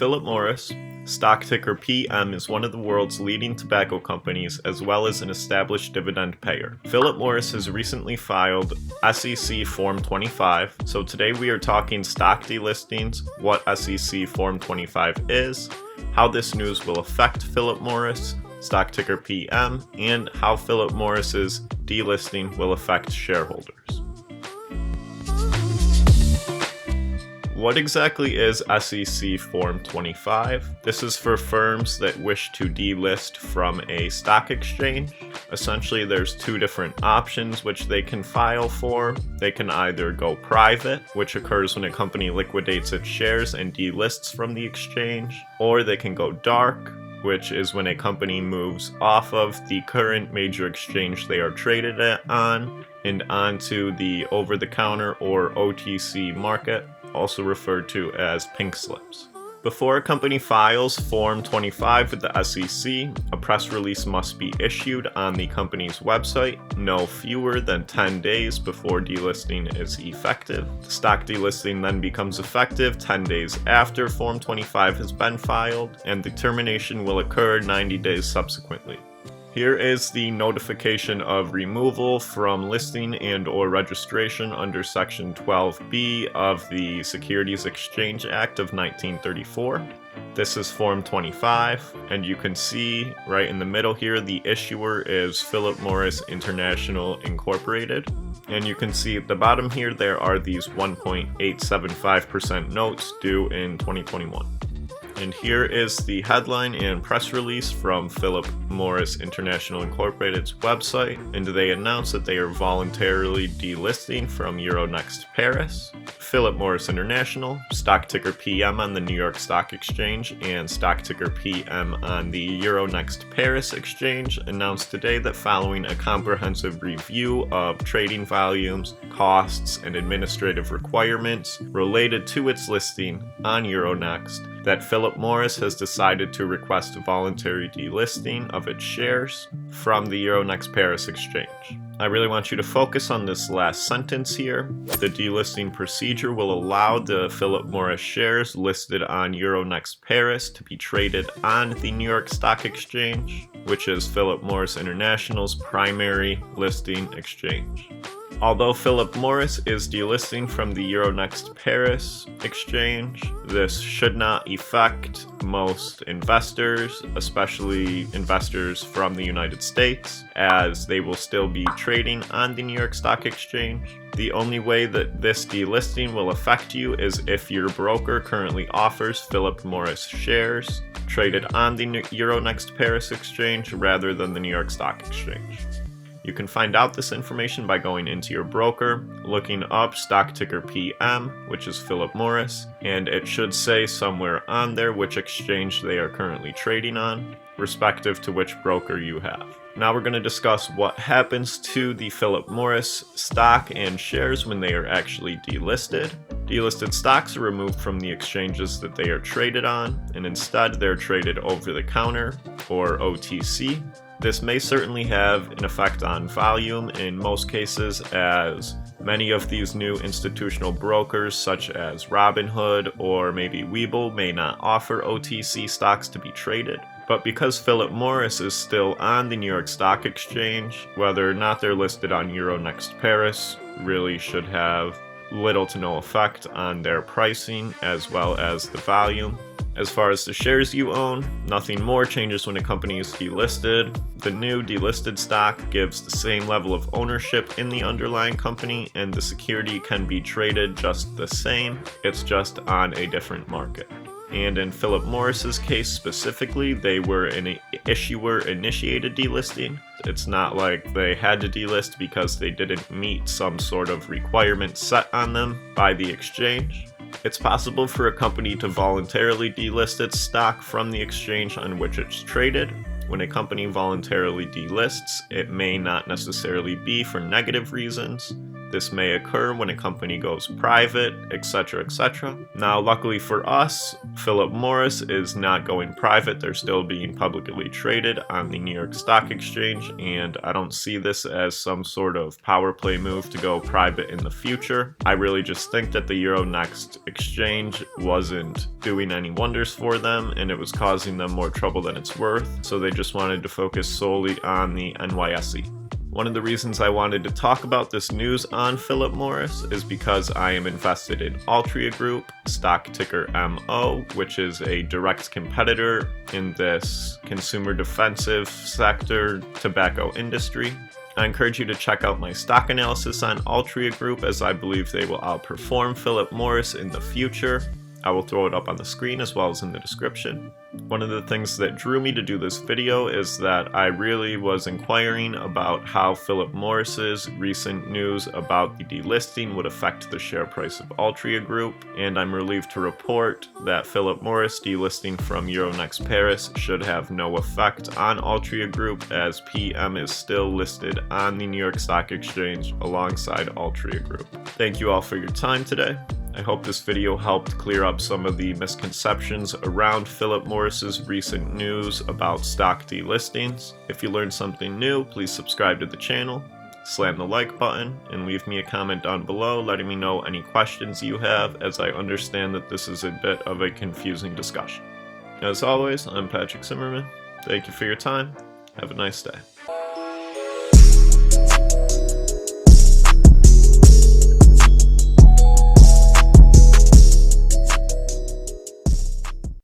Philip Morris, stock ticker PM, is one of the world's leading tobacco companies as well as an established dividend payer. Philip Morris has recently filed SEC Form 25, so today we are talking stock delistings, what SEC Form 25 is, how this news will affect Philip Morris, stock ticker PM, and how Philip Morris's delisting will affect shareholders. What exactly is SEC Form 25? This is for firms that wish to delist from a stock exchange. Essentially, there's two different options which they can file for. They can either go private, which occurs when a company liquidates its shares and delists from the exchange, or they can go dark, which is when a company moves off of the current major exchange they are traded on and onto the over-the-counter or OTC market, also referred to as pink slips. Before a company files Form 25 with the SEC, a press release must be issued on the company's website no fewer than 10 days before delisting is effective. The stock delisting then becomes effective 10 days after Form 25 has been filed, and the termination will occur 90 days subsequently. Here is the notification of removal from listing and or registration under Section 12B of the Securities Exchange Act of 1934. This is Form 25, and you can see right in the middle here the issuer is Philip Morris International Incorporated. And you can see at the bottom here there are these 1.875% notes due in 2021. And here is the headline and press release from Philip Morris International Incorporated's website, and they announce that they are voluntarily delisting from Euronext Paris. Philip Morris International, stock ticker PM on the New York Stock Exchange and stock ticker PM on the Euronext Paris Exchange, announced today that following a comprehensive review of trading volumes, costs, and administrative requirements related to its listing on Euronext, that Philip Morris has decided to request a voluntary delisting of its shares from the Euronext Paris exchange. I really want you to focus on this last sentence here. The delisting procedure will allow the Philip Morris shares listed on Euronext Paris to be traded on the New York Stock Exchange, which is Philip Morris International's primary listing exchange. Although Philip Morris is delisting from the Euronext Paris exchange, this should not affect most investors, especially investors from the United States, as they will still be trading on the New York Stock Exchange. The only way that this delisting will affect you is if your broker currently offers Philip Morris shares traded on the Euronext Paris exchange rather than the New York Stock Exchange. You can find out this information by going into your broker, looking up stock ticker PM, which is Philip Morris, and it should say somewhere on there which exchange they are currently trading on, respective to which broker you have. Now we're going to discuss what happens to the Philip Morris stock and shares when they are actually delisted. Delisted stocks are removed from the exchanges that they are traded on, and instead they're traded over the counter, or OTC. This may certainly have an effect on volume in most cases, as many of these new institutional brokers such as Robinhood or maybe Webull may not offer OTC stocks to be traded. But because Philip Morris is still on the New York Stock Exchange, whether or not they're listed on Euronext Paris really should have little to no effect on their pricing as well as the volume. As far as the shares you own, nothing more changes when a company is delisted. The new delisted stock gives the same level of ownership in the underlying company, and the security can be traded just the same. It's just on a different market. And in Philip Morris's case specifically, they were an issuer-initiated delisting. It's not like they had to delist because they didn't meet some sort of requirement set on them by the exchange. It's possible for a company to voluntarily delist its stock from the exchange on which it's traded. When a company voluntarily delists, it may not necessarily be for negative reasons. this may occur when a company goes private, etc., etc. Now, luckily for us, Philip Morris is not going private. They're still being publicly traded on the New York Stock Exchange, and I don't see this as some sort of power play move to go private in the future. I really just think that the Euronext exchange wasn't doing any wonders for them, and it was causing them more trouble than it's worth, so they just wanted to focus solely on the NYSE. One of the reasons I wanted to talk about this news on Philip Morris is because I am invested in Altria Group, stock ticker MO, which is a direct competitor in this consumer defensive sector tobacco industry. I encourage you to check out my stock analysis on Altria Group, as I believe they will outperform Philip Morris in the future. I will throw it up on the screen as well as in the description. One of the things that drew me to do this video is that I really was inquiring about how Philip Morris's recent news about the delisting would affect the share price of Altria Group, and I'm relieved to report that Philip Morris delisting from Euronext Paris should have no effect on Altria Group, as PM is still listed on the New York Stock Exchange alongside Altria Group. Thank you all for your time today. I hope this video helped clear up some of the misconceptions around Philip Morris's recent news about stock delistings. If you learned something new, please subscribe to the channel, slam the like button, and leave me a comment down below letting me know any questions you have, as I understand that this is a bit of a confusing discussion. As always, I'm Patrick Zimmerman. Thank you for your time. Have a nice day.